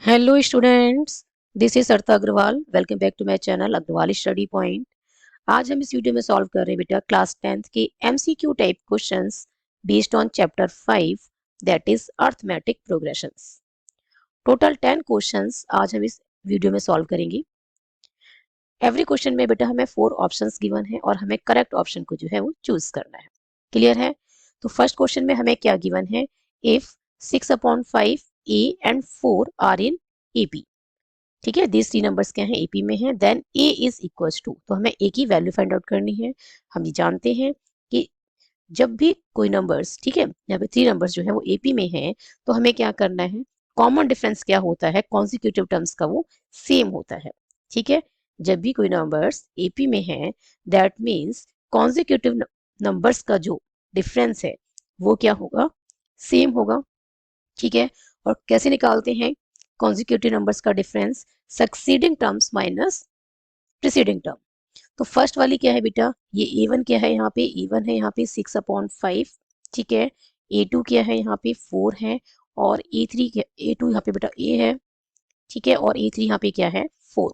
Hello students, this is Arta Agrawal. Welcome back to my channel Agarwal study point. आज हम इस video में सॉल्व कर रहे हैं बेटा क्लास 10th के MCQ type questions based on chapter 5 that is arithmetic progressions. Total 10 questions आज हम इस वीडियो में सॉल्व करेंगे। एवरी क्वेश्चन में बेटा हमें 4 ऑप्शंस गिवन है और हमें करेक्ट ऑप्शन को जो है वो चूज करना है। क्लियर है? तो फर्स्ट क्वेश्चन में हमें क्या गिवन है, if 6/5 a and 4 are in AP. ठीक है, दिस 3 नंबर्स क्या हैं, एपी में हैं, then a is equals to, तो हमें ए की वैल्यू फाइंड आउट करनी है। हम ये जानते हैं कि जब भी कोई नंबर्स, ठीक है, यहाँ पे 3 नंबर्स जो है वो एपी में हैं, तो हमें क्या करना है, कॉमन डिफरेंस क्या होता है, कॉन्जिक्यूटिव टर्म्स का वो सेम होता है। ठीक है, जब भी कोई नंबर्स एपी में है दैट मीन्स कॉन्जिक्यूटिव नंबर्स का जो डिफरेंस है वो क्या होगा, सेम होगा। ठीक है, और कैसे निकालते हैं कॉन्जिक्यूटिव नंबर्स का difference, succeeding terms minus preceding term. तो फर्स्ट वाली क्या है बेटा, ये a1 क्या है, यहाँ पे a1 है, यहाँ पे 6/5। ठीक है, a2 क्या है, यहाँ पे 4 है, और a3 क्या, a2 यहाँ पे बेटा a है। ठीक है, और a3 यहाँ पे क्या है, 4।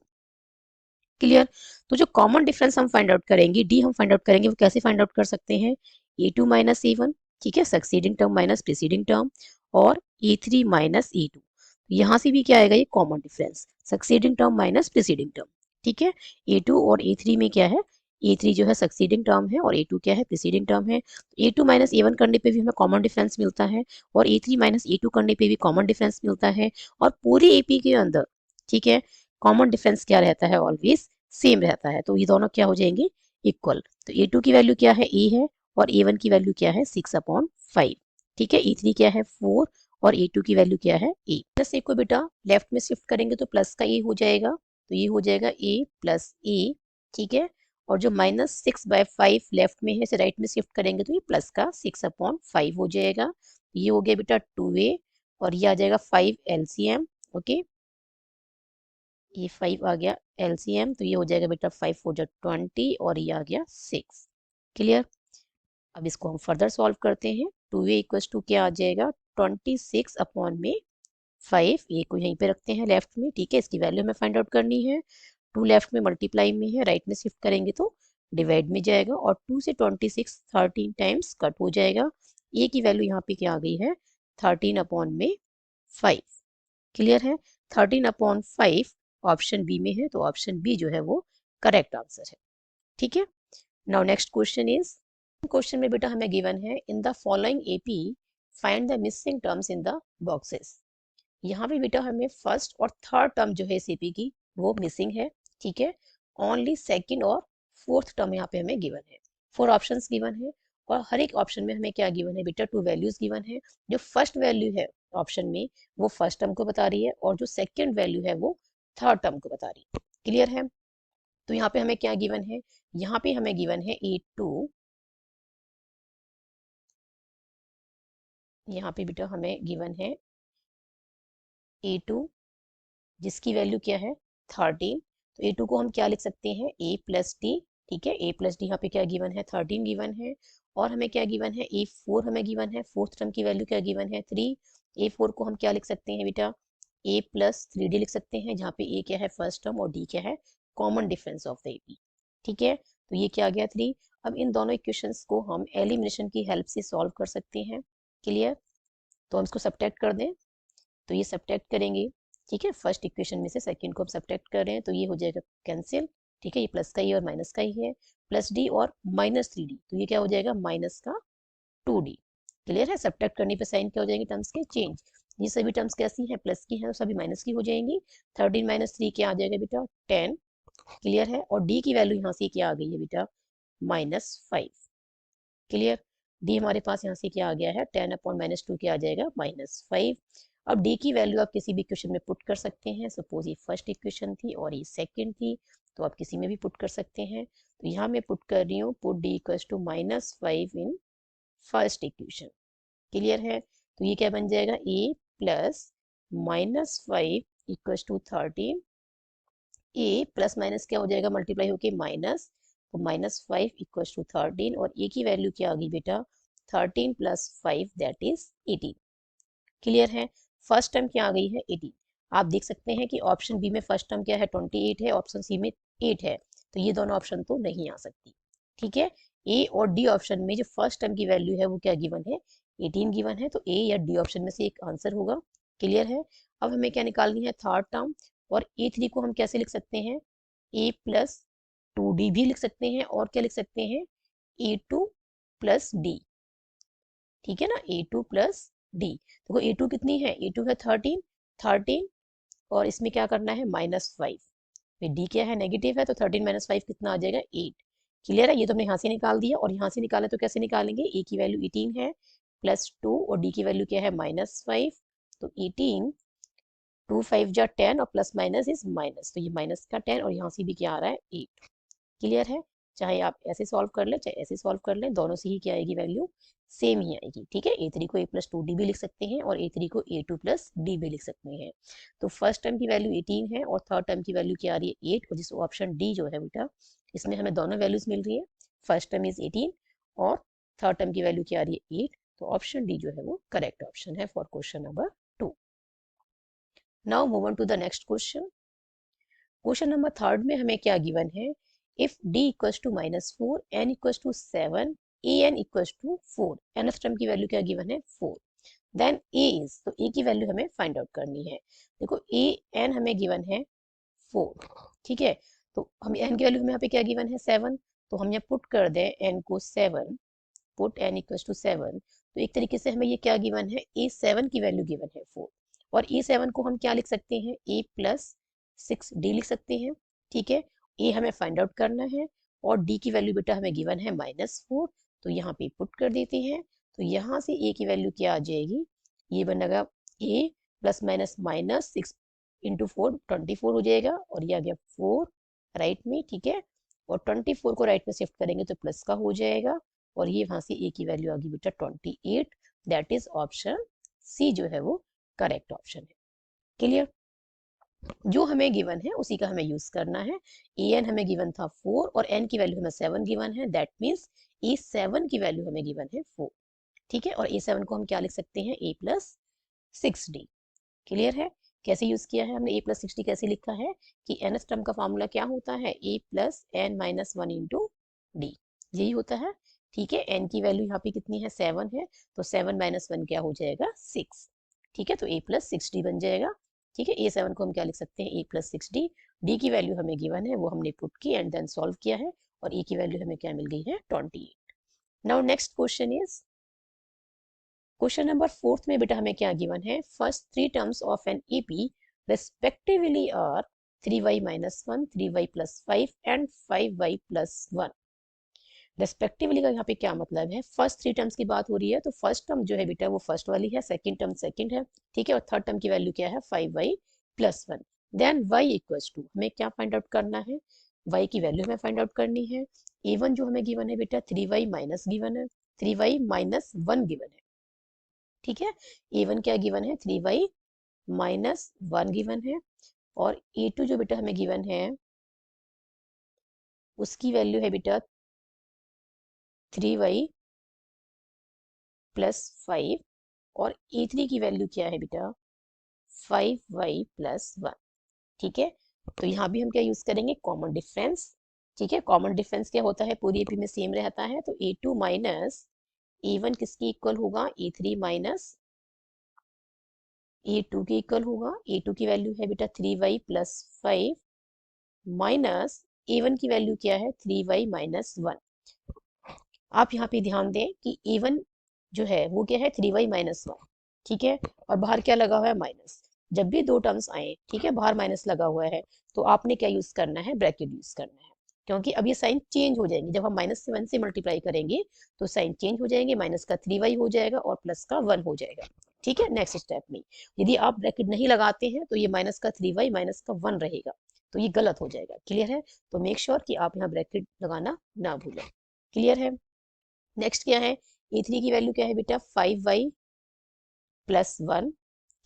क्लियर? तो जो कॉमन डिफरेंस हम फाइंड आउट करेंगे, डी हम फाइंड आउट करेंगे, वो कैसे फाइंड आउट कर सकते हैं, a2 माइनस a1, ठीक है, succeeding term minus preceding term, और a3 माइनस a2। यहाँ से भी क्या आएगा, ये common difference, succeeding term minus preceding term. ठीक है, a2 और a3 में क्या है, a3 जो है सक्सीडिंग टर्म है और a2 क्या है, प्रीसीडिंग टर्म है। a2 माइनस a1 करने पे भी हमें कॉमन डिफरेंस मिलता है, और a3 माइनस a2 करने पे भी कॉमन डिफरेंस मिलता है। और पूरी एपी के अंदर, ठीक है, कॉमन डिफरेंस क्या रहता है, ऑलवेज सेम रहता है। तो ये दोनों क्या हो जाएंगे, इक्वल। तो a2 की वैल्यू क्या है, a है, और a1 की वैल्यू क्या है, 6/5। ठीक है, a3 क्या है, 4, और a2 की वैल्यू क्या है, a। प्लस a को बेटा लेफ्ट में शिफ्ट करेंगे तो प्लस का a हो जाएगा, तो ये हो जाएगा a प्लस a। ठीक है, और जो -6/5 लेफ्ट में है इसे राइट में शिफ्ट करेंगे तो ये प्लस का 6/5 हो जाएगा। ये हो गया बेटा 2a, और ये आ जाएगा 5 एलसीएम। ओके, ये 5 आ गया एलसीएम, तो ये हो जाएगा बेटा 5 4 जा 20, और ये आ गया 6। क्लियर? अब इसको हम फर्दर सॉल्व करते हैं। 2a इक्वल्स टू क्या आ जाएगा, 26/5। ए को यहीं पे रखते हैं लेफ्ट में। ठीक है, इसकी वैल्यू हमें फाइंड आउट करनी है। 2 लेफ्ट में मल्टीप्लाई में है, राइट में शिफ्ट करेंगे तो डिवाइड में जाएगा, और 2 से 26 13 टाइम्स कट हो जाएगा। ए की वैल्यू यहाँ पे क्या आ गई है, 13/5। क्लियर है? 13/5 ऑप्शन बी में है, तो ऑप्शन बी जो है वो करेक्ट आंसर है। ठीक है, now next question is, question में बेटा हमें गिवन है, in the following AP find the missing terms in the boxes. यहाँ पे बेटा हमें फर्स्ट और थर्ड टर्म जो है इस एपी की वो मिसिंग है। ठीक है, ओनली सेकंड और फोर्थ टर्म यहाँ पे हमें गिवन है। 4 ऑप्शंस गिवन है, और हर एक ऑप्शन में हमें क्या गिवन है बेटा, 2 वैल्यूज गिवन है। जो फर्स्ट वैल्यू है ऑप्शन में वो फर्स्ट टर्म को बता रही है, और जो सेकंड वैल्यू है वो थर्ड टर्म को बता रही है। क्लियर है? तो यहाँ पे हमें क्या गिवन है, यहाँ पे हमें गिवन है a2, यहाँ पे बेटा हमें गिवन है a2 जिसकी वैल्यू क्या है, 13। तो a2 को हम क्या लिख सकते हैं, a प्लस डी। ठीक है, a प्लस डी यहाँ पे क्या गिवन है, 13 गिवन है। और हमें क्या गिवन है, a4 हमें गिवन है, फोर्थ टर्म की वैल्यू क्या गिवन है, 3। a4 को हम क्या लिख सकते हैं बेटा, a प्लस 3d लिख सकते हैं, जहाँ पे a क्या है फर्स्ट टर्म और d क्या है common difference of the AP. ठीक है, तो ये क्या आ गया 3। अब इन दोनों इक्वेशंस को हम एलिमिनेशन की हेल्प से सॉल्व कर सकते हैं। क्लियर? तो हम इसको सब्ट्रैक्ट कर दें, तो ये सब्ट्रैक्ट करेंगे। ठीक है, फर्स्ट इक्वेशन में से सेकंड को हम सब्ट्रैक्ट कर रहे हैं, तो ये हो जाएगा कैंसिल। ठीक है, ये प्लस का ही और माइनस का ही है, प्लस डी और -3d, तो ये क्या हो जाएगा, माइनस का 2d। क्लियर है? सब्ट्रैक्ट करने पे साइन क्या हो जाएंगे, टर्म्स के चेंज। ये सभी टर्म्स कैसी हैं, प्लस की हैं, तो सभी माइनस की हो जाएंगी। 13 माइनस 3 क्या आ जाएगा बेटा, 10। क्लियर है? और डी की वैल्यू यहाँ से क्या आ गई है बेटा, -5। क्लियर? डी हमारे पास यहाँ से क्या आ गया है, 10/-2 क्या आ जाएगा, -5। अब डी की वैल्यू आप किसी भी इक्वेशन में पुट कर सकते हैं। सपोज ये फर्स्ट इक्वेशन थी और ये सेकंड थी, तो आप किसी में भी पुट कर सकते हैं। तो यहाँ मैं पुट कर रही हूँ, put d equals to -5 in first equation. Clear है? तो ये क्या बन जाएगा, a plus -5 equals to 13। a plus minus क्या हो जाएगा, मल्टीप्लाई होके माइनस, तो -5 इक्वल्स टू 13, और a की वैल्यू क्या आ गई बेटा, 13 + 5 दैट इज 18। क्लियर है? फर्स्ट टर्म क्या आ गई है, 18। आप देख सकते हैं कि ऑप्शन बी में फर्स्ट टर्म क्या है 28 है, ऑप्शन सी में 8 है, तो ये दोनों ऑप्शन तो नहीं आ सकती। ठीक है, ए और डी ऑप्शन में जो फर्स्ट टर्म की वैल्यू है वो क्या गिवन है 18 गिवन है, तो ए या डी ऑप्शन में से एक आंसर होगा। क्लियर है। अब हमें क्या निकालनी है थर्ड टर्म, और ए3 को हम कैसे लिख सकते हैं ए प्लस 2d भी लिख सकते हैं, और क्या लिख सकते हैं a2 प्लस डी। ठीक है ना, a2 प्लस डी। देखो a2 कितनी है, a2 है 13, और इसमें क्या करना है -5, फिर डी क्या है नेगेटिव है, तो 13 माइनस 5 कितना आ जाएगा 8। क्लियर है, ये तो हमने यहाँ से निकाल दिया, और यहाँ से निकाले तो कैसे निकालेंगे, ए की वैल्यू 18 है प्लस 2 और डी की वैल्यू क्या है -5, तो 18 2 5 जा 10 और प्लस माइनस इज माइनस, तो ये माइनस का 10 और यहाँ से भी क्या आ रहा है 8। क्लियर है, चाहे आप ऐसे सॉल्व कर लें चाहे ऐसे सॉल्व कर लें, दोनों से ही क्या आएगी वैल्यू सेम ही आएगी। ठीक है, ए3 को a प्लस 2d भी लिख सकते हैं और a3 को a2 प्लस डी भी लिख सकते हैं। तो फर्स्ट टर्म की वैल्यू 18 है और थर्ड टर्म की वैल्यू क्या आ रही है 8, और जिस ऑप्शन डी जो है बेटा इसमें हमें दोनों वैल्यूज मिल रही है, फर्स्ट टर्म इज 18 और थर्ड टर्म की वैल्यू क्या आ रही है 8, तो ऑप्शन डी जो है वो करेक्ट ऑप्शन है for question number 2। Now move on to the next question. Question number third में हमें क्या गिवन है, if d equals to -4, n equals to 7, an equals to 4, nth term की वैल्यू क्या गिवन है 4, देन a is, तो a की value हमें फाइंड आउट करनी है। देखो a n हमें गिवन है 4, ठीक है, तो हम n की वैल्यू हमें यहाँ पे क्या गिवन है 7, तो हम यहाँ पुट कर दें n को 7, पुट n इक्वल्स टू 7, तो एक तरीके से हमें ये क्या गिवन है a7 की वैल्यू गिवन है 4, और a7 को हम क्या लिख सकते हैं a प्लस 6d लिख सकते हैं। ठीक है, a हमें फाइंड आउट करना है और d की वैल्यू बेटा हमें गिवन है -4, तो यहाँ पे पुट कर देते हैं, तो यहाँ से a की वैल्यू क्या आ जाएगी, ये बनेगा a plus minus minus 6 into 4 24 हो जाएगा, और ये आ गया 4 राइट में। ठीक है, और 24 को राइट में शिफ्ट करेंगे तो प्लस का हो जाएगा, और ये वहां से a की वैल्यू आ गई बेटा 28, दैट इज ऑप्शन सी जो है वो करेक्ट ऑप्शन है। क्लियर, जो हमें गिवन है उसी का हमें यूज करना है। an हमें गिवन था 4 और n की वैल्यू हमें 7 गिवन है, दैट मीन्स a7 की वैल्यू हमें गिवन है 4। ठीक है, और a7 को हम क्या लिख सकते हैं a प्लस 6d। क्लियर है, कैसे यूज किया है हमने a प्लस 6d, कैसे लिखा है कि nth टर्म का फॉर्मूला क्या होता है a plus n minus 1 into D, यही होता है। ठीक है, n की वैल्यू यहाँ पे कितनी है 7 है, तो 7 माइनस 1 क्या हो जाएगा 6। ठीक है, तो a प्लस 6d बन जाएगा। ठीक है, a7 को हम क्या लिख सकते हैं a प्लस 6d, d की वैल्यू हमें गिवन है वो हमने पुट की एंड देन सॉल्व किया है, और a की वैल्यू हमें क्या मिल गई है 28। Now next question is, question number fourth में बेटा हमें क्या गिवन है, first 3 terms of an AP respectively are 3y minus 1, 3y plus 5 and 5y plus 1। Respectively का यहाँ पे क्या मतलब है, फर्स्ट 3 टर्म्स की बात हो रही है, तो फर्स्ट टर्म जो है बेटा वो फर्स्ट वाली है, सेकंड टर्म सेकंड है। ठीक है, और थर्ड टर्म की वैल्यू क्या है 5y plus 1, then y equals to, हमें क्या फाइंड आउट करना है, y की वैल्यू हमें फाइंड आउट करनी है। a1 जो हमें गिवन है बेटा 3y माइनस गिवन है, 3y माइनस 1 गिवन है। ठीक है, a1 क्या गिवन है 3y माइनस 1 गिवन है, और a2 जो बेटा हमें गिवन है उसकी वैल्यू है बेटा 3y प्लस 5, और a3 की वैल्यू क्या है बेटा 5y प्लस 1। ठीक है, तो यहाँ भी हम क्या यूज करेंगे कॉमन डिफरेंस। ठीक है, कॉमन डिफरेंस क्या होता है पूरी एपी में सेम रहता है, तो a2 माइनस a1 किसकी इक्वल होगा a3 माइनस a2 के इक्वल होगा। a2 की वैल्यू है बेटा 3y प्लस 5 माइनस a1 की वैल्यू क्या है 3y माइनस 1। आप यहाँ पे ध्यान दें कि a1 जो है वो क्या है 3y माइनस 1। ठीक है, और बाहर क्या लगा हुआ है माइनस, जब भी दो टर्म्स आए ठीक है बाहर माइनस लगा हुआ है, तो आपने क्या यूज करना है ब्रैकेट यूज करना है, क्योंकि अब ये साइन चेंज हो जाएंगे, जब हम माइनस से 1 से मल्टीप्लाई करेंगे तो साइन चेंज हो जाएंगे, माइनस का 3y हो जाएगा और प्लस का 1 हो जाएगा। ठीक है, नेक्स्ट स्टेप में यदि आप ब्रैकेट नहीं लगाते हैं तो ये माइनस का 3y माइनस का 1 रहेगा, तो ये गलत हो जाएगा। क्लियर है, तो मेक श्योर कि आप यहाँ ब्रैकेट लगाना ना भूलें। क्लियर है, नेक्स्ट क्या है a3 की वैल्यू क्या है बेटा 5y प्लस 1।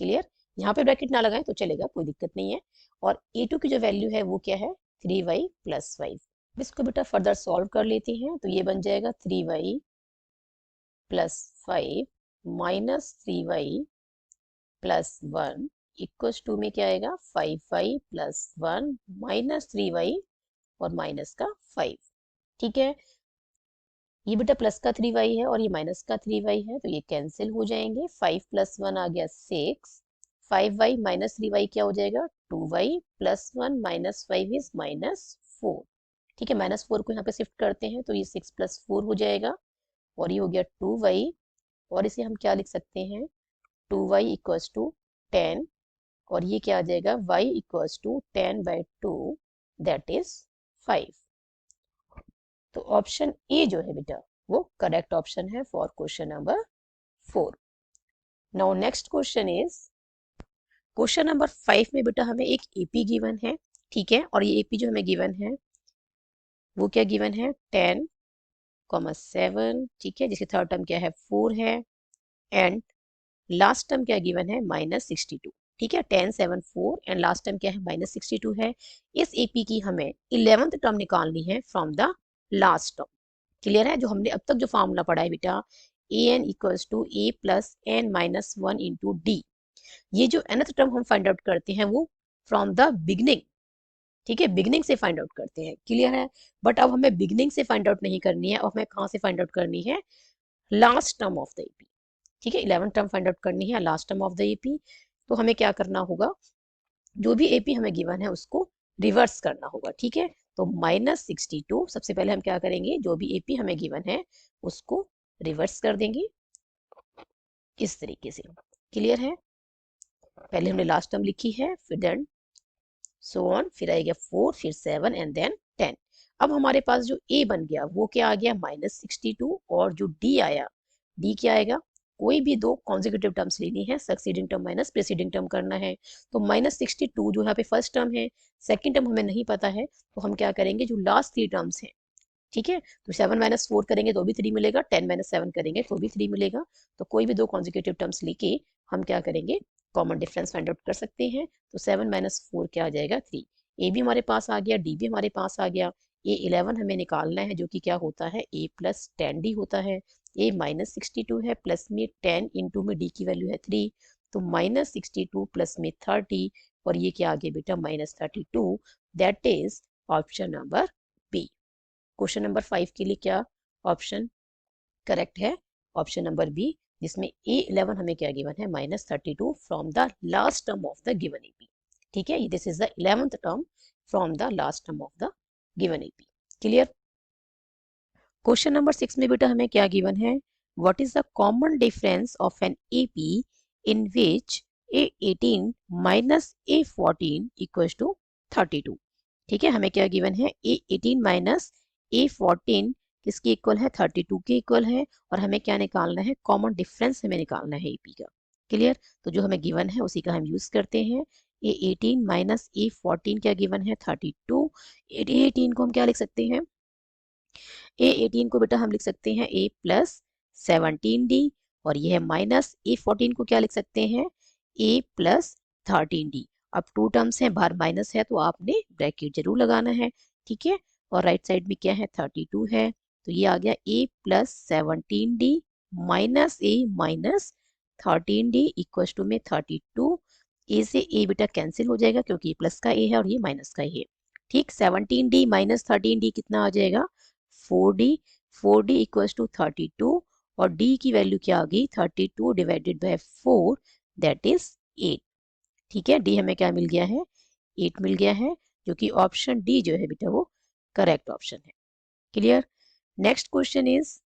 क्लियर, यहाँ पे ब्रैकेट ना लगाएं तो चलेगा, कोई दिक्कत नहीं है, और a2 की जो वैल्यू है वो क्या है 3y प्लस 5। इसको बेटा फर्दर सॉल्व कर लेते हैं, तो ये बन जाएगा 3y plus 5 minus 3y plus 1 equals to में क्या आएगा 5y प्लस 1 माइनस 3y और माइनस का 5। ठीक है, ये बेटा प्लस का 3y है और ये माइनस का 3y है, तो ये कैंसिल हो जाएंगे। 5 प्लस 1 आ गया 6, 5y माइनस 3y क्या हो जाएगा 2y प्लस 1 माइनस 5 इज -4। ठीक है, -4 को यहाँ पे शिफ्ट करते हैं तो ये 6 प्लस 4 हो जाएगा और ये हो गया 2y, और इसे हम क्या लिख सकते हैं 2y इक्वल्स टू 10, और ये क्या आ जाएगा y equals to 10/2 that is 5। तो ऑप्शन ए जो है बेटा वो करेक्ट ऑप्शन है for question number 4। Now next question is question number 5 में बेटा हमें एक एपी गिवन है। ठीक है, और ये एपी जो हमें गिवन है वो क्या गिवन है 10,7। ठीक है, जिसकी थर्ड टर्म क्या है 4 है, एंड लास्ट टर्म क्या गिवन है -62। ठीक है, 10, 7, 4 एंड लास्ट टर्म क्या है -62 है। इस एपी की हमें 11th टर्म निकालनी है from the last term. Clear है, जो हमने अब तक जो फार्मूला पढ़ा है बेटा an equals to a plus n minus 1 into d. ये जो nth टर्म हम फाइंड आउट करते हैं वो फ्रॉम द बिगनिंग। ठीक है, बिगनिंग से फाइंड आउट करते हैं। क्लियर है, बट अब हमें बिगनिंग से फाइंड आउट नहीं करनी है, अब हमें कहाँ से फाइंड आउट करनी है last term of the AP. ठीक है, 11 टर्म फाइंड आउट करनी है last term of the AP. तो हमें क्या करना होगा, जो भी एपी हमें गिवन है उसको रिवर्स करना होगा। ठीक है, तो -62 सबसे पहले हम क्या करेंगे, जो भी एपी हमें गिवन है उसको रिवर्स कर देंगे इस तरीके से। क्लियर है, पहले हमने लास्ट टर्म लिखी है, फिर देन सो ऑन, फिर आएगा 4, फिर 7 एंड देन 10। अब हमारे पास जो ए बन गया वो क्या आ गया -62, और जो डी आया, डी क्या आएगा, कोई भी दो कॉन्जिक्यूटिव टर्म्स लेनी है, succeeding term minus preceding term करना है। तो -62 जो यहाँ पे फर्स्ट टर्म है, सेकंड टर्म हमें नहीं पता है, तो हम क्या करेंगे जो लास्ट 3 टर्म्स हैं। ठीक है, तो 7 - 4 करेंगे तो भी 3 मिलेगा, 10 - 7 करेंगे तो भी 3 मिलेगा। तो कोई भी दो कॉन्जिक्यूटिव टर्म्स लेके हम क्या करेंगे कॉमन डिफरेंस फाइंड आउट कर सकते हैं। तो 7 - 4 क्या आ जाएगा 3। ए भी हमारे पास आ गया, डी भी हमारे पास आ गया। ए 11 हमें निकालना है जो कि क्या होता है a प्लस 10d होता है। a -62 है, प्लस में 10 इंटू में d की वैल्यू है 3, तो -62 प्लस में 30, और ये क्या आ गया बेटा -32, that is option number B. Question number 5 के लिए क्या ऑप्शन करेक्ट है, ऑप्शन नंबर बी, जिसमें A11 हमें क्या गिवन है -32 from the last term of the given AP. ठीक है, this is the 11th term from the last term of the given AP. Clear. Question number 6 में बेटा हमें क्या गिवन है, what is the common difference of an AP in which A18 minus A14 equals to 32। ठीक है, हमें क्या given है A18 माइनस A14 किसके इक्वल है 32 के इक्वल है, और हमें क्या निकालना है कॉमन डिफरेंस हमें निकालना है एपी का। क्लियर, तो जो हमें गिवन है उसी का हम यूज करते हैं। A18 माइनस A14 क्या गिवन है 32। A18 को हम क्या लिख सकते हैं, A18 को बेटा हम लिख सकते हैं a प्लस 17d, और ये है माइनस A14 को क्या लिख सकते हैं a प्लस 13d। अब टू टर्म्स हैं, बाहर माइनस है तो आपने ब्रैकेट जरूर लगाना है। ठीक है, और राइट साइड में क्या है 32 है, तो ये आ गया a plus 17d minus a minus 13d equal to में 32। ए से ए बेटा कैंसिल हो जाएगा क्योंकि ये प्लस का ए है और ये माइनस का ए है। ठीक, 17d माइनस 13d कितना आ जाएगा 4d। 4d इक्वल्स टू 32, और d की वैल्यू क्या आ गई 32 डिवाइडेड बाय 4 दैट इज 8। ठीक है, d हमें क्या मिल गया है 8 मिल गया है, जो कि ऑप्शन डी जो है बेटा वो करेक्ट ऑप्शन है। Clear. Next question is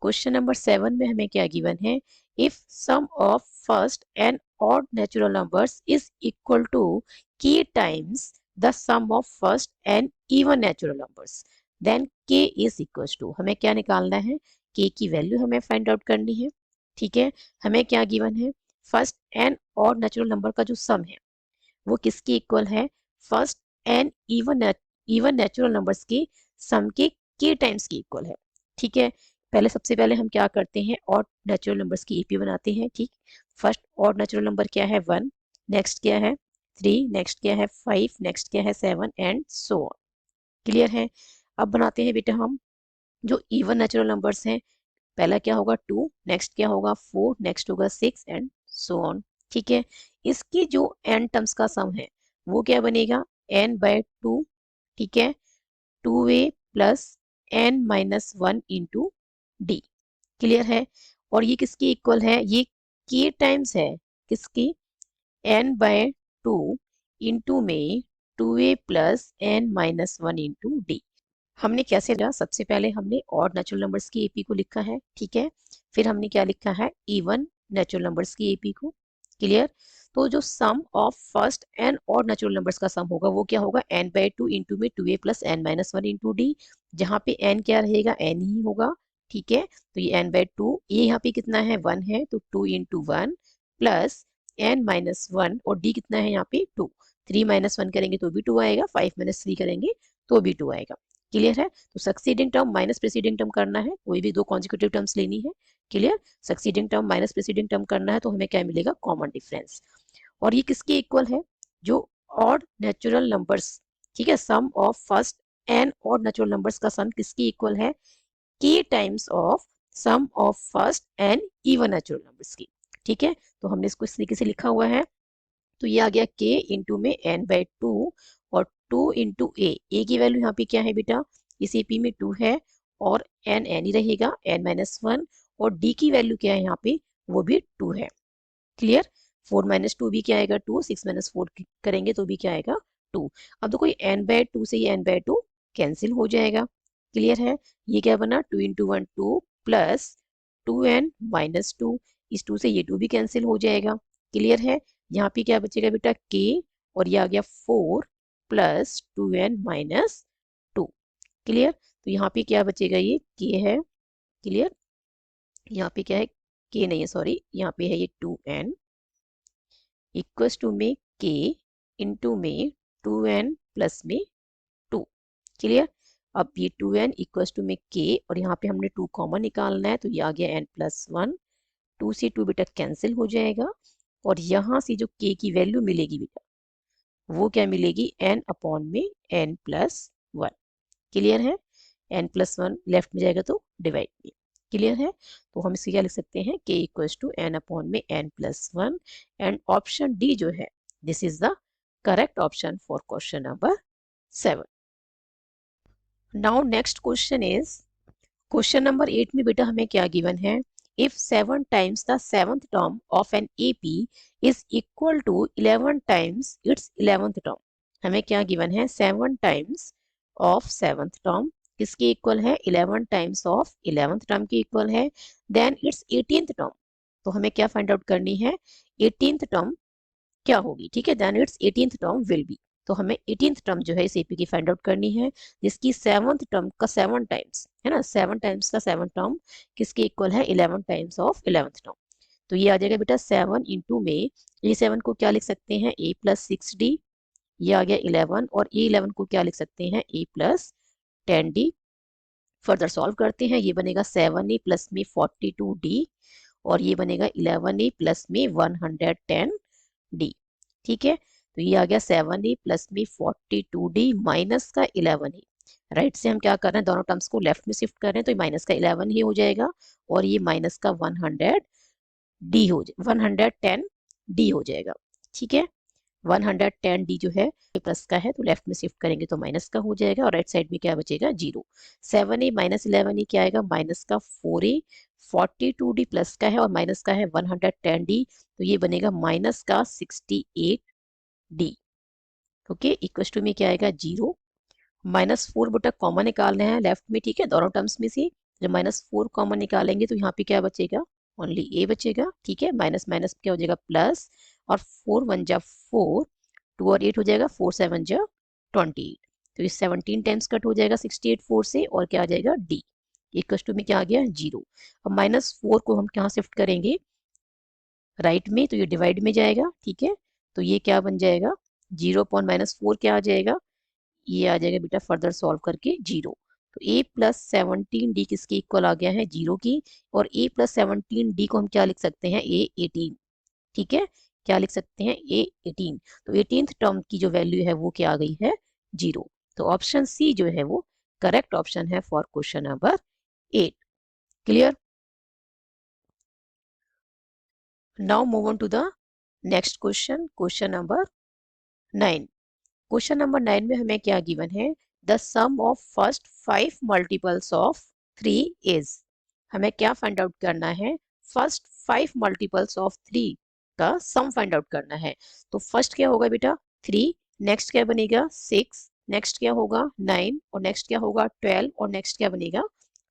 question number 7 में हमें क्या गिवन है, if sum of first n odd natural numbers is equal to k times the sum of first n even natural numbers then k is equal to, हमें क्या निकालना है k की value हमें फाइंड आउट करनी है। ठीक है, हमें क्या गिवन है first n odd natural number का जो सम है वो किसके इक्वल है first n even natural numbers के सम के k टाइम्स के इक्वल है। ठीक है, पहले सबसे पहले हम क्या करते हैं ऑड नेचुरल नंबर्स की एपी बनाते हैं। ठीक, फर्स्ट ऑड नेचुरल नंबर क्या है 1, नेक्स्ट क्या है 3, नेक्स्ट क्या है 5, नेक्स्ट क्या है 7 एंड सो ऑन। क्लियर है, अब बनाते हैं बेटा हम जो इवन नेचुरल नंबर्स हैं, पहला क्या होगा 2, नेक्स्ट क्या होगा 4, नेक्स्ट होगा 6 एंड सो ऑन। ठीक है, इसके जो n टर्म्स का सम है वो क्या बनेगा, n/2, ठीक है, 2a plus n minus 1 into D. Clear है। और ये किसकी इक्वल है, ये k टाइम्स है किसकी, n/2 इंटू में 2a plus n minus 1 into D. हमने कैसे लिखा, सबसे पहले हमने ऑड नेचुरल नंबर्स की एपी को लिखा है, ठीक है, फिर हमने क्या लिखा है, इवन नेचुरल नंबर्स की एपी को। क्लियर। तो जो sum of first n odd natural numbers का सम होगा वो क्या होगा, n/2 इंटू में 2a plus n minus 1 into D, जहाँ पे n क्या रहेगा, n ही होगा, ठीक है। तो ये n/2, ये यहाँ पे कितना है, 1 है, तो 2 इंटू 1 प्लस n माइनस 1, और d कितना है यहाँ पे 2, 3 माइनस 1 करेंगे तो भी 2 आएगा, 5 माइनस 3 करेंगे तो भी 2 आएगा। क्लियर है। तो succeeding term minus preceding term करना है, कोई भी दो कॉन्जिक्यूटिव टर्म्स लेनी है। Clear. Succeeding term minus preceding term करना है तो हमें क्या मिलेगा, कॉमन डिफरेंस। और ये किसके इक्वल है, जो ऑड नेचुरल नंबर्स, ठीक है, sum of first n odd natural numbers का सम किसकी इक्वल है, k times of sum of first n even natural numbers की। ठीक है, तो हमने इसको इस तरीके से लिखा हुआ है। तो ये आ गया k इंटू में n/2 और 2 इंटू ए की वैल्यू यहाँ पे क्या है बेटा, इस एपी में 2 है और n ही रहेगा, n माइनस 1, और d की वैल्यू क्या है यहाँ पे, वो भी 2 है। क्लियर। 4 माइनस 2 भी क्या आएगा 2, 6 माइनस 4 करेंगे तो भी क्या आएगा 2। अब देखो ये n/2 से ये n/2 कैंसिल हो जाएगा। क्लियर है। ये क्या बना, 2 इंटू 1 2 प्लस 2n माइनस 2, इस 2 से ये 2 भी कैंसिल हो जाएगा। क्लियर है। यहाँ पे क्या बचेगा बेटा k, और ये आ गया 4 प्लस 2n माइनस 2। क्लियर। तो यहाँ पे क्या बचेगा, ये k है। क्लियर। यहाँ पे क्या है, k नहीं है, सॉरी, यहाँ पे है ये 2n इक्वल्स टू में k इंटू में 2n प्लस में 2। क्लियर। अब ये 2n इक्वल्स टू में k, और यहाँ पे हमने 2 कॉमन निकालना है, तो ये आ गया n प्लस 1, 2 से 2 बेटा कैंसिल हो जाएगा, और यहाँ से जो k की वैल्यू मिलेगी बेटा वो क्या मिलेगी, n अपॉन में n प्लस 1। क्लियर है। n प्लस 1 लेफ्ट में जाएगा तो डिवाइड में। क्लियर है। तो हम इसे क्या लिख सकते हैं, k equals to n upon में n plus 1, and option D जो है this is the correct option for question number 7। Now next question is, question number 8 में बेटा हमें क्या गिवन है, if 7 times the seventh term of an AP is equal to 11 times its 11th term। हमें क्या given है, 7 times of seventh term किसके equal है, 11 times of 11th term के इक्वल है, then its 18th term। तो हमें क्या फाइंड आउट करनी है, 18th term क्या होगी, ठीक है, then its 18th term will be. तो हमें 18th टर्म जो है इस एपी की फाइंड आउट करनी है, जिसकी 7th टर्म का 7 टाइम्स है ना, 7 टाइम्स का 7 टर्म किसके इक्वल है, 11 टाइम्स ऑफ 11th टर्म। तो ये आ जाएगा बेटा 7 इंटू में, ये 7 को क्या लिख सकते हैं, a प्लस 6d, ये आ गया 11, और ये 11 को क्या लिख सकते हैं, a plus 10d। Further solve करते हैं, ये बनेगा 7a प्लस में 42d, और ये बनेगा 11a प्लस में 110d। ठीक है। तो ये आ गया 7a प्लस में 42d माइनस का 11a। राइट से हम क्या कर रहे हैं, दोनों टर्म्स को लेफ्ट में शिफ्ट कर रहे हैं, तो ये माइनस का 11 ही हो जाएगा, और ये माइनस का 100d हो जाए 110d हो जाएगा। ठीक है। 110d जो है ये प्लस का है, तो लेफ्ट में शिफ्ट करेंगे तो माइनस का हो जाएगा, और राइट साइड में क्या बचेगा 0। 7a माइनस 11a क्या आएगा, माइनस का 4a, 42d प्लस का है और माइनस का है 110d, तो ये बनेगा माइनस का 68d। ओके, इक्वल टू में क्या आएगा 0। -4 बेटा कॉमन निकालना है लेफ्ट में, ठीक है, दोनों टर्म्स में से जब -4 कॉमन निकालेंगे तो यहाँ पे क्या बचेगा, ओनली a बचेगा। ठीक है, माइनस माइनस क्या हो जाएगा प्लस, और 4 1 जा 4, 2 और 8 हो जाएगा, 4 7 जा 28, तो ये 17 टाइम्स कट हो जाएगा 68 4 से, और क्या आ जाएगा d। इक्वल टू में क्या आ गया 0। अब -4 को हम कहाँ शिफ्ट करेंगे, राइट में, तो ये डिवाइड में जाएगा। ठीक है, तो ये क्या बन जाएगा, 0 अपॉन -4 क्या आ जाएगा, ये आ जाएगा बेटा फर्दर सॉल्व करके 0। तो a प्लस 17d किसके इक्वल आ गया है 0 की, और a प्लस 17d को हम क्या लिख सकते हैं, a 18। ठीक है, क्या लिख सकते हैं, a 18। तो 18th टर्म की जो वैल्यू है वो क्या आ गई है 0। तो ऑप्शन सी जो है वो करेक्ट ऑप्शन है for question number 8। Clear. Now move on to the next question, question number 9। Question number 9 में हमें क्या गिवन है, the sum of first 5 multiples of 3 is. हमें क्या फाइंड आउट करना है, फर्स्ट 5 मल्टीपल्स ऑफ 3 का सम फाइंड आउट करना है। तो फर्स्ट क्या होगा बेटा 3, नेक्स्ट क्या बनेगा 6, नेक्स्ट क्या होगा 9 और नेक्स्ट क्या होगा 12 और नेक्स्ट क्या बनेगा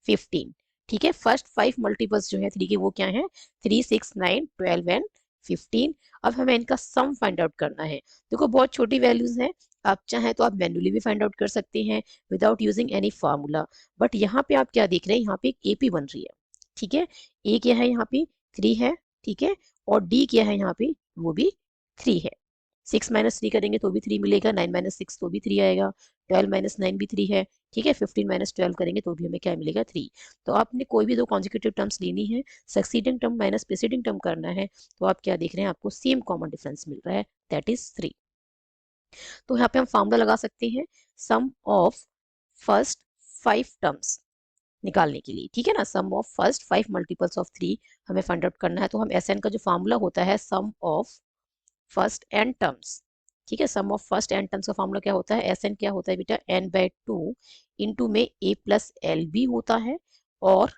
15। ठीक है, फर्स्ट 5 मल्टीपल्स जो है 3 के वो क्या है 3, 6, 9, 12 एंड 15। अब हमें इनका सम फाइंड आउट करना है। देखो बहुत छोटी वैल्यूज हैं, आप चाहें तो आप मैन्युअली भी फाइंड आउट कर सकते हैं without using any formula. But यहाँ पे आप क्या देख रहे हैं, यहाँ पे एक एपी बन रही है। ठीक है, ए क्या है यहाँ पे 3 है, ठीक है, और डी क्या है यहाँ पे वो भी 3 है। 6 माइनस 3 करेंगे तो भी 3 मिलेगा, 9 माइनस 6 तो भी 3 आएगा, 12 माइनस 9 भी 3 है। ठीक है, 15 माइनस 12 करेंगे तो भी हमें क्या मिलेगा 3। तो आपने कोई भी दो कॉन्जिक्यूटिव टर्म्स लेनी है, succeeding term minus preceding term करना है, तो आप क्या देख रहे हैं आपको सेम कॉमन डिफरेंस मिल रहा है, दैट इज 3। तो यहाँ पे हम फार्मूला लगा सकते हैं सम ऑफ फर्स्ट 5 टर्म्स निकालने के लिए। ठीक है ना, सम ऑफ फर्स्ट 5 मल्टीपल्स ऑफ 3 हमें फाइंड आउट करना है। तो हम एसएन का जो फार्मूला होता है sum of first N terms, ठीक है, sum of first N terms का फार्मूला क्या होता है, एसएन क्या होता है बेटा n/2 इंटू में a प्लस एल बी होता है, और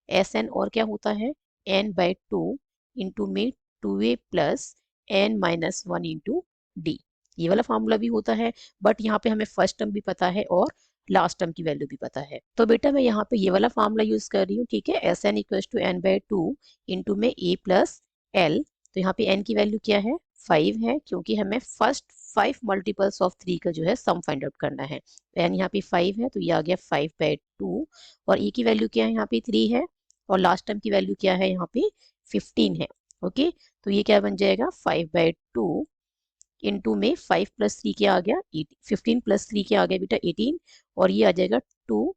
एसएन और क्या होता है n/2 इंटू में 2a plus n minus 1 into d. ये वाला फार्मूला भी होता है, बट यहाँ पे हमें फर्स्ट टर्म भी पता है और लास्ट टर्म की वैल्यू भी पता है। तो बेटा मैं यहाँ पे ये वाला फार्मूला यूज कर रही हूँ। ठीक है, S n equal to n/2 into में a प्लस एल। तो यहाँ पे n की वैल्यू क्या है 5 है, क्योंकि हमें फर्स्ट 5 मल्टीपल्स ऑफ 3 का जो है सम फाइंड आउट करना है। n यहाँ पे 5 है तो ये आ गया 5/2, और e की वैल्यू क्या है यहाँ पे 3 है, और लास्ट टर्म की वैल्यू क्या है यहाँ पे 15 है। ओके, तो ये क्या बन जाएगा 5/2 इंटू में 5 प्लस 3 क्या आ गया 15 प्लस 3 क्या आ गया बेटा 18, और ये आ जाएगा 2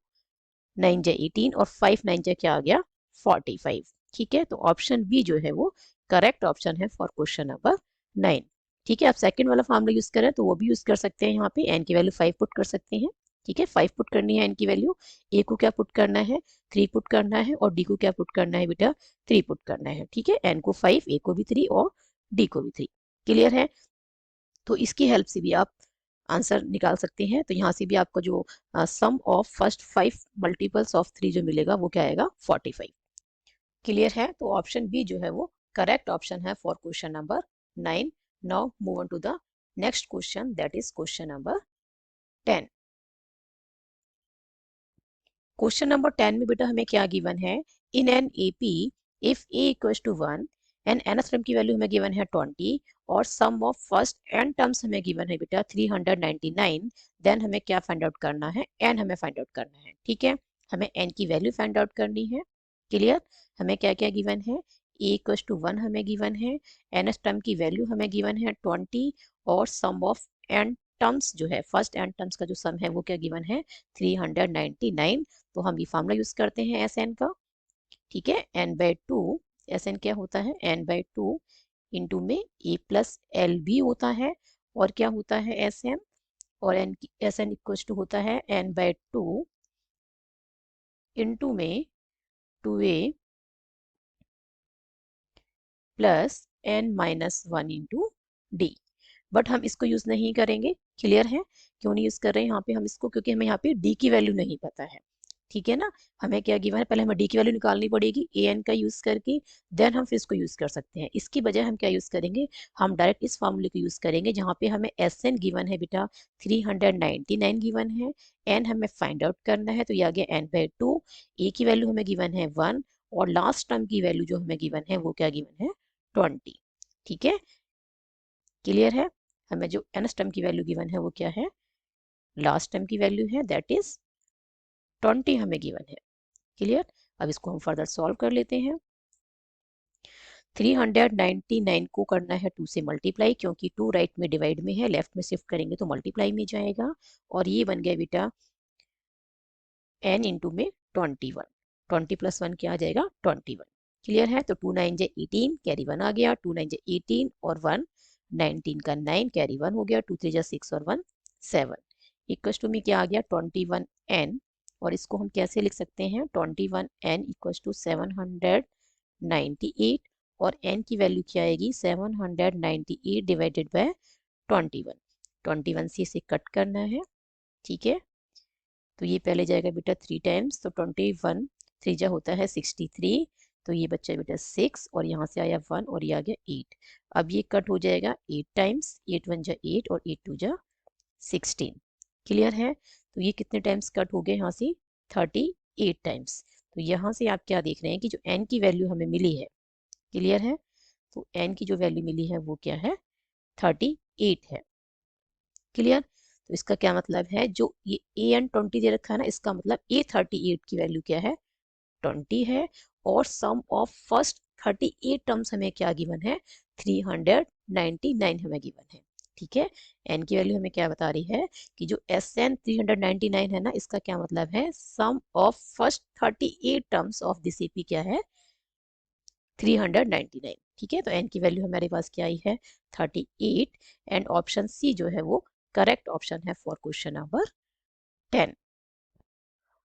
9 जा 18 और 5 9 जा क्या आ गया 45। ठीक है, तो ऑप्शन बी जो है वो करेक्ट ऑप्शन है फॉर क्वेश्चन नंबर 9। ठीक है, आप सेकंड वाला फॉर्मूला यूज करें तो वो भी यूज कर सकते हैं। यहाँ पे एन की वैल्यू 5 पुट कर सकते हैं। ठीक है, 5 पुट करनी है एन की वैल्यू, ए को क्या पुट करना है 3 पुट करना है, और डी को क्या पुट करना है बेटा 3 पुट करना है। ठीक है, एन को 5, ए को भी 3 और डी को भी 3। क्लियर है, तो इसकी हेल्प से भी आप आंसर निकाल सकते हैं। तो यहाँ से भी आपका जो sum of first 5 multiples of 3 जो मिलेगा वो क्या आएगा 45। क्लियर है, तो ऑप्शन बी जो है वो करेक्ट ऑप्शन है for question number 9। Now move on to the next question, that is question number 10। Question number 10 में बेटा हमें क्या गिवन है, in an AP if a equals to 1 and nth term की वैल्यू हमें गिवन है 20, और sum of first n terms हमें गिवन है बेटा 399, देन हमें क्या फाइंड आउट करना है, n हमें फाइंड आउट करना है। ठीक है, हमें n की वैल्यू फाइंड आउट करनी है। क्लियर, हमें क्या क्या गिवन है, a इक्वल्स टू 1 हमें गिवन है, nth टर्म की वैल्यू हमें गिवन है 20, और सम ऑफ n टर्म्स जो है फर्स्ट n टर्म्स का जो सम है वो क्या गिवन है 399। तो हम ये फार्मूला यूज करते हैं एस एन का। ठीक है, n/2 एस एन क्या होता है n/2 इंटू में a प्लस एल बी होता है, और क्या होता है एस एन, और एस एन इक्वल टू होता है n/2 इंटू में 2a plus n minus 1 into D. But हम इसको यूज नहीं करेंगे। क्लियर है, क्यों नहीं यूज कर रहे हैं यहाँ पे हम इसको, क्योंकि हमें यहाँ पे डी की वैल्यू नहीं पता है। ठीक है ना, हमें क्या गिवन है, पहले हमें डी की वैल्यू निकालनी पड़ेगी ए एन का यूज करके, देन हम फिर इसको यूज कर सकते हैं। इसकी बजाय हम क्या यूज करेंगे, हम डायरेक्ट इस फार्मूले को यूज करेंगे जहाँ पे हमें एस एन गिवन है बेटा 399 गिवन है, एन हमें फाइंड आउट करना है, तो ये आ गया n/2, ए की वैल्यू हमें गिवन है 1, और लास्ट टर्म की वैल्यू जो हमें गिवन है वो क्या गिवन है 20। ठीक है, क्लियर है, हमें जो n टर्म की वैल्यू गिवन है वो क्या है, लास्ट टर्म की वैल्यू है, दैट इज 20 हमें गिवन है। क्लियर, अब इसको हम फर्दर सॉल्व कर लेते हैं। 399 को करना है 2 से मल्टीप्लाई, क्योंकि 2 राइट में डिवाइड में है, लेफ्ट में शिफ्ट करेंगे तो मल्टीप्लाई में जाएगा, और ये बन गया बेटा n इंटू में 21, 20 प्लस 1 क्या आ जाएगा 21। क्लियर है, तो 2 9 जे 18 कैरी 1 आ गया, 2 9 जे 18 और 1 19 का 9 कैरी 1 हो गया, 2 3 जा 6 और 1 7 इक्वल्स टू में क्या आ गया 21n, और इसको हम कैसे लिख सकते हैं 21n इक्वल्स टू 798 और n की वैल्यू क्या आएगी 798 डिवाइडेड बाय 21। 21 से इसे कट करना है, ठीक है। तो ये पहले जाएगा बेटा 3 टाइम्स, तो 21 3 जा होता है 63, तो ये बच्चा बेटा 6 और यहाँ से आया 1 और ये आ गया 8। अब ये कट हो जाएगा 8 टाइम्स, 8 1 जा 8 और 8 2 जा 16। क्लियर है। तो ये कितने टाइम्स कट हो गए यहाँ से 38 टाइम्स। तो यहाँ से आप क्या देख रहे हैं कि जो n की वैल्यू हमें मिली है, क्लियर है, तो n की जो वैल्यू मिली है वो क्या है 38 है। क्लियर। तो इसका क्या मतलब है, जो ये ए एन 20 दे रखा है ना, इसका मतलब ए 38 की वैल्यू क्या है 20 है। और सम ऑफ फर्स्ट 38 टर्म्स हमें क्या गिवन है 399 हमें गिवन है, ठीक है। एन की वैल्यू हमें क्या बता रही है कि जो एस एन 399 है ना, इसका क्या मतलब है sum of first 38 terms of this AP क्या है 399, ठीक है। तो एन की वैल्यू हमारे पास क्या आई है 38 एंड ऑप्शन सी जो है वो करेक्ट ऑप्शन है for question number 10।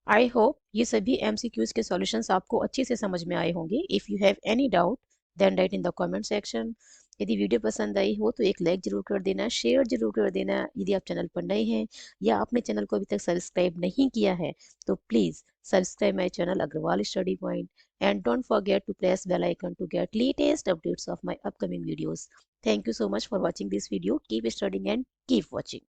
I hope ये सभी एमसीक्यूज के सॉल्यूशंस आपको अच्छे से समझ में आए होंगे। If you have any doubt then write in the comment section. यदि वीडियो पसंद आई हो तो एक लाइक जरूर कर देना, शेयर जरूर कर देना। यदि आप चैनल पर नए हैं या आपने चैनल को अभी तक सब्सक्राइब नहीं किया है तो please subscribe my channel Agarwal study point and don't forget to press bell icon to get latest updates of my upcoming videos. Thank you so much for watching this video. Keep studying and keep watching.